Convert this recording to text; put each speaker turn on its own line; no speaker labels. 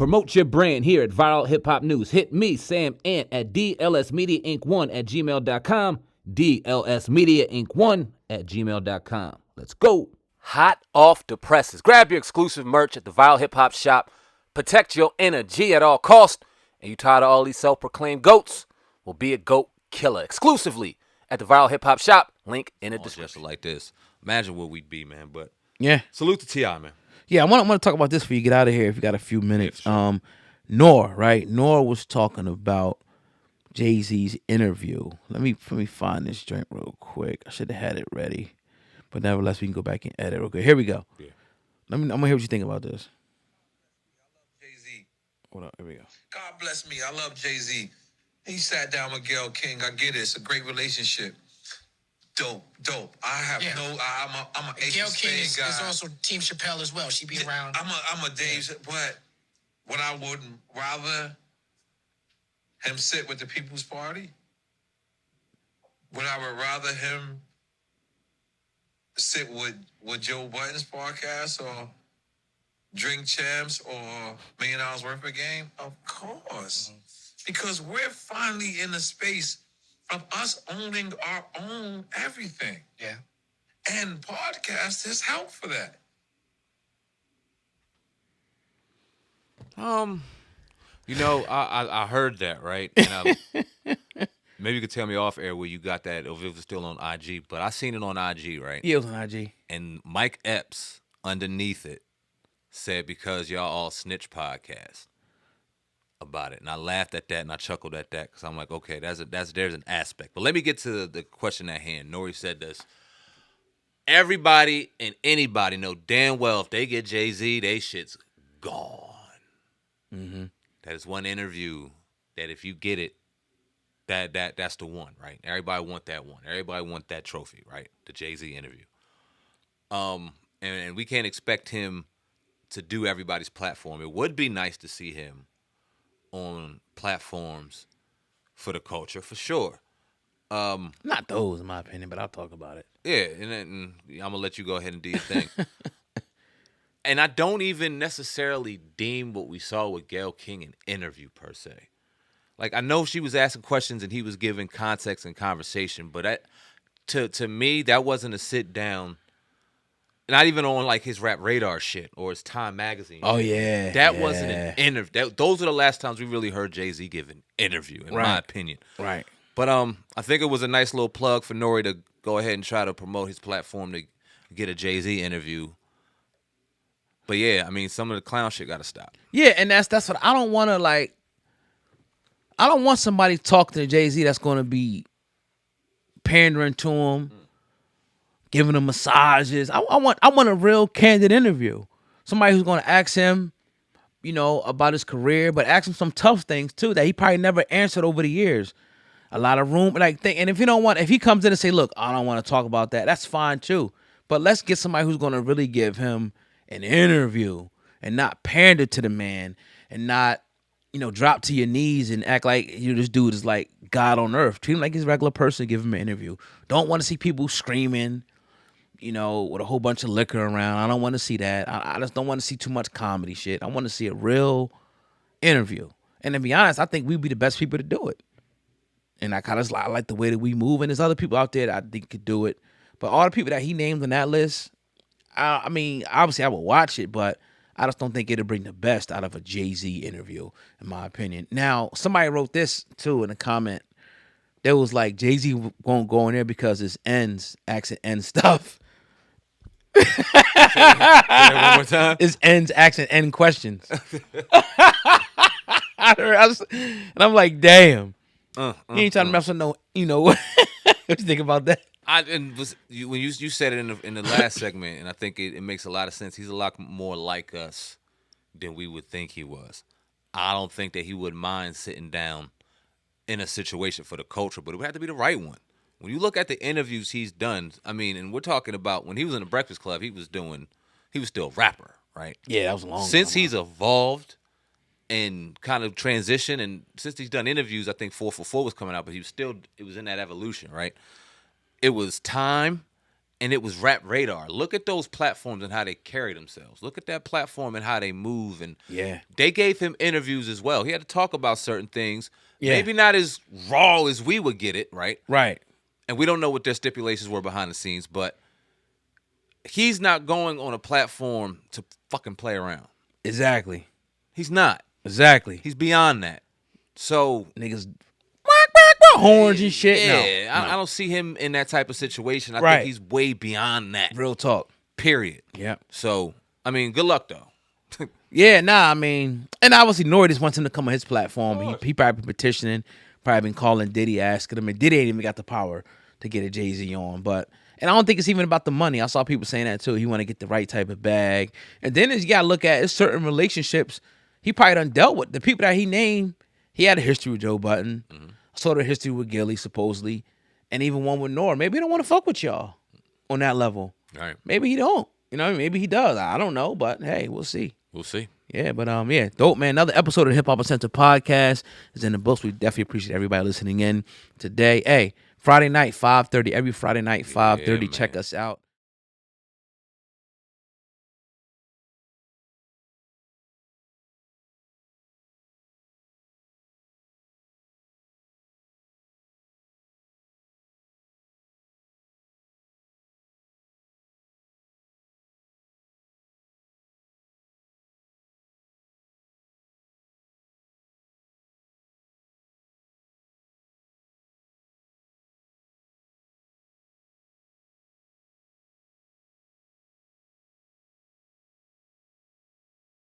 Promote your brand here at Viral Hip Hop News. Hit me, Sam Ant, at dlsmediainc1@gmail.com. dlsmediainc1@gmail.com. Let's go. Hot off the presses. Grab your exclusive merch at the Viral Hip Hop Shop. Protect your energy at all costs. And you tired of all these self-proclaimed goats? Well, be a goat killer exclusively at the Viral Hip Hop Shop. Link in the description.
Just like this. Imagine where we'd be, man. But
yeah,
salute to T.I., man.
Yeah, I want to talk about this before you get out of here if you got a few minutes. N.O.R.E, right? N.O.R.E was talking about Jay-Z's interview. Let me find this joint real quick. I should have had it ready. But nevertheless, we can go back and edit real quick. Here we go. Yeah. I'm going to hear what you think about this.
Jay-Z.
Hold on. Here we go.
God bless me. I love Jay-Z. He sat down with Gayle King. I get it. It's a great relationship. Dope. I have I'm a
Gayle King is also Team Chappelle as well. She be around.
I'm a Dave, but what I wouldn't rather him sit with the People's Party. Would I would rather him sit with Joe Budden's podcast or Drink Champs or $1 Million Worth of Game? Of course. Mm-hmm. Because we're finally in the space of us owning our own everything.
Yeah.
And podcasters help for that.
I heard that, right? And maybe you could tell me off air where you got that, or if it was still on IG, but I seen it on IG, right?
Yeah, it was on IG.
And Mike Epps, underneath it, said, because y'all all snitch podcast about it. And I laughed at that and I chuckled at that because I'm like, okay, there's an aspect. But let me get to the question at hand. N.O.R.E said this. Everybody and anybody know damn well if they get Jay-Z, they shit's gone.
Mm-hmm.
That is one interview that if you get it, that's the one, right? Everybody want that one. Everybody want that trophy, right? The Jay-Z interview. And we can't expect him to do everybody's platform. It would be nice to see him on platforms for the culture, for sure.
Not those, in my opinion, but I'll talk about it.
Yeah, and I'm going to let you go ahead and do your thing. And I don't even necessarily deem what we saw with Gayle King an interview, per se. Like, I know she was asking questions and he was giving context and conversation, but to me, that wasn't a sit-down. Not even on like his Rap Radar shit or his Time magazine.
Oh
shit.
yeah,
that wasn't an interview. Those are the last times we really heard Jay-Z give an interview, in my opinion.
Right.
But I think it was a nice little plug for N.O.R.E to go ahead and try to promote his platform to get a Jay-Z interview. But yeah, I mean, some of the clown shit got to stop.
Yeah, and that's what I don't want to like. I don't want somebody talking to Jay-Z that's going to be pandering to him. Giving him massages. I want a real candid interview. Somebody who's going to ask him, about his career, but ask him some tough things too that he probably never answered over the years. A lot of room, and if he comes in and say, "Look, I don't want to talk about that," that's fine too. But let's get somebody who's going to really give him an interview and not pander to the man and not, drop to your knees and act like this dude is like God on earth. Treat him like he's a regular person. Give him an interview. Don't want to see people screaming. With a whole bunch of liquor around. I don't want to see that. I just don't want to see too much comedy shit. I want to see a real interview. And to be honest, I think we'd be the best people to do it. And I like the way that we move. And there's other people out there that I think could do it. But all the people that he named on that list, I mean, obviously I would watch it, but I just don't think it'll bring the best out of a Jay-Z interview, in my opinion. Now, somebody wrote this, too, in a comment. There was like, Jay-Z won't go in there because his ends, accent end stuff.
Say that one more time.
His ends, accent, end questions. And I'm like, damn. You ain't trying to mess with no, what you think about that?
When you said it in the last segment, and I think it makes a lot of sense. He's a lot more like us than we would think he was. I don't think that he would mind sitting down in a situation for the culture, but it would have to be the right one. When you look at the interviews he's done, I mean, and we're talking about when he was in the Breakfast Club, he was still a rapper, right?
Yeah, that was a long time.
Since he's evolved and kind of transitioned, and since he's done interviews, I think 4 for 4 was coming out, but it was in that evolution, right? It was Time and it was Rap Radar. Look at those platforms and how they carry themselves. Look at that platform and how they move. And they gave him interviews as well. He had to talk about certain things. Yeah. Maybe not as raw as we would get it, right?
Right.
And we don't know what their stipulations were behind the scenes, but he's not going on a platform to fucking play around.
Exactly.
He's not.
Exactly.
He's beyond that. So
niggas horns and shit.
Yeah,
No.
I don't see him in that type of situation. I
Right.
think he's way beyond that.
Real talk.
Period.
Yeah.
So, I mean, good luck though.
Yeah, nah, I mean, and obviously N.O.R.E. just wants him to come on his platform. He probably been petitioning, probably been calling Diddy, asking him, and Diddy ain't even got the power to get a Jay-Z on. But and I don't think it's even about the money. I saw people saying that too. He want to get the right type of bag. And then you gotta look at certain relationships he probably done dealt with. The people that he named, he had a history with Joe Budden. Sort of history with Gayle, supposedly, and even one with Nore. Maybe he don't want to fuck with y'all on that level.
Right.
Maybe he don't. You know, maybe he does. I don't know, but hey, we'll see.
We'll see.
Yeah, but yeah, dope, man. Another episode of the Hip Hop Essential Podcast is in the books. We definitely appreciate everybody listening in today. Hey, Friday night, 5:30. Every Friday night, 5:30.
Yeah,
Check
man.
us out.